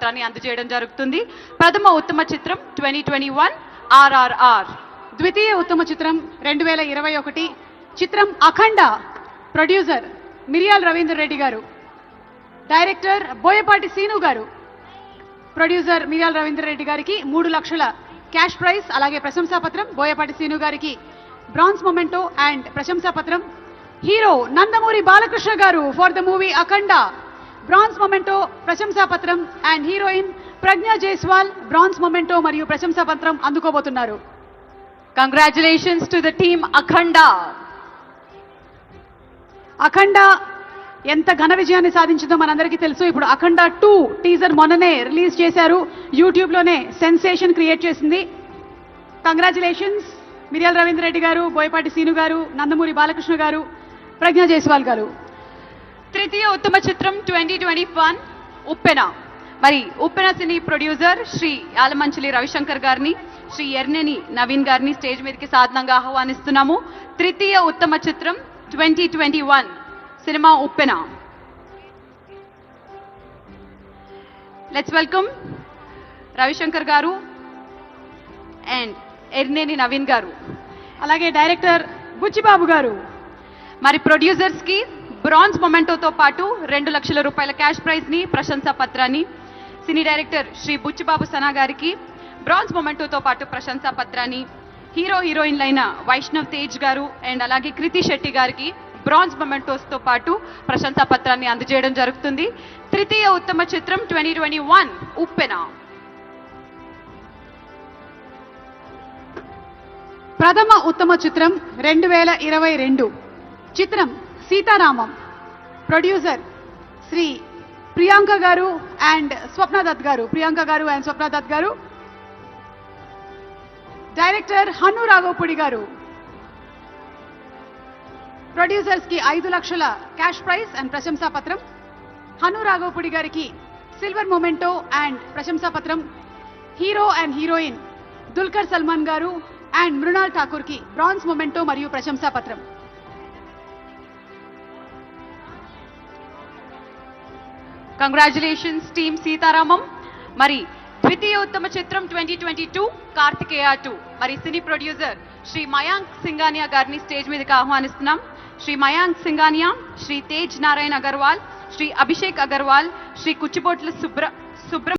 పత్రాన్ని అందజేయడం జరుగుతుంది. ప్రథమ ఉత్తమ చిత్రం 2021 RRR. ద్వితీయ ఉత్తమ చిత్రం 2021 చిత్రం అఖండ. Producer Miriyala Ravinder Reddy garu, director Boyapati Seenu garu. Producer Miriyala Ravinder Reddy గారికి 3 లక్షల క్యాష్ ప్రైజ్, అలాగే ప్రశంసాపత్రం. బోయపాటి సీను గారికి బ్రాంజ్ మొమెంటో అండ్ ప్రశంసాపత్రం. Hero Nandamuri Balakrishna garu for the movie Akhanda, bronze memento, ప్రశంసాపత్రం. And heroine Pragya Jaiswal bronze memento మరియు ప్రశంసాపత్రం అందుకోబోతున్నారు. Congratulations to the team Akhanda. అఖండ ఎంత ఘన విజయాన్ని సాధించిందో మనందరికీ తెలుసు. ఇప్పుడు అఖండ 2 టీజర్ మొన్ననే రిలీజ్ చేశారు, యూట్యూబ్ లోనే సెన్సేషన్ క్రియేట్ చేసింది. కంగ్రాచులేషన్స్ మిరియాల రవీంద్ర రెడ్డి గారు, బోయపాటి సీను గారు, నందమూరి బాలకృష్ణ గారు, ప్రజ్ఞా జైస్వాల్ గారు. తృతీయ ఉత్తమ చిత్రం 2021 ఉప్పెన. మరి ఉప్పెన సినీ ప్రొడ్యూసర్ శ్రీ యాలమంచిలి రవిశంకర్ గారిని, శ్రీ ఎర్నేని నవీన్ గారిని స్టేజ్ మీదకి సాధనంగా ఆహ్వానిస్తున్నాము. తృతీయ ఉత్తమ చిత్రం 2021 cinema Uppena. Let's welcome Ravishankar గారు అండ్ ఎర్నేని నవీన్ గారు, అలాగే డైరెక్టర్ బుచ్చిబాబు గారు. మరి ప్రొడ్యూసర్స్ కి బ్రాంజ్ మొమెంటోతో పాటు 2 లక్షల రూపాయల క్యాష్ ప్రైజ్ ని, ప్రశంసా పత్రాన్ని. సినీ డైరెక్టర్ శ్రీ బుచ్చిబాబు సనా గారికి బ్రాంజ్ మొమెంటోతో పాటు ప్రశంసా పత్రాన్ని. హీరో హీరోయిన్లైన వైష్ణవ్ తేజ్ గారు అండ్ అలాగే కృతి శెట్టి గారికి బ్రాంజ్ మొమెంటోస్ తో పాటు ప్రశంసా పత్రాన్ని అందజేయడం జరుగుతుంది. తృతీయ ఉత్తమ చిత్రం 2021 ఉప్పెన. ప్రథమ ఉత్తమ చిత్రం 2022 చిత్రం సీతారామం. ప్రొడ్యూసర్ శ్రీ ప్రియాంక గారు అండ్ స్వప్న దత్ గారు. ప్రియాంక గారు అండ్ స్వప్న దత్ గారు. డైరెక్టర్ హన్ను రాఘవపూడి గారు. ప్రొడ్యూసర్స్ కి 5 లక్షల క్యాష్ ప్రైజ్ అండ్ ప్రశంసా పత్రం. హన్ను రాఘవపూడి గారికి సిల్వర్ మొమెంటో అండ్ ప్రశంసా పత్రం. Hero and heroine Dulquer Salman గారు అండ్ మృణాల్ ఠాకూర్ కి బ్రాంజ్ మొమెంటో మరియు ప్రశంసా పత్రం. Congratulations team Sita Ramam. మరి ద్వితీయ ఉత్తమ చిత్రం 2022 కార్తికేయ 2. మరి సినీ ప్రొడ్యూసర్ శ్రీ మయాంక్ సింగానియా గారిని స్టేజ్ మీదకి ఆహ్వానిస్తున్నాం. శ్రీ మయాంక్ సింగానియా, శ్రీ తేజ్ నారాయణ అగర్వాల్, శ్రీ అభిషేక్ అగర్వాల్, శ్రీ కుచ్చిబోట్ల సుబ్ర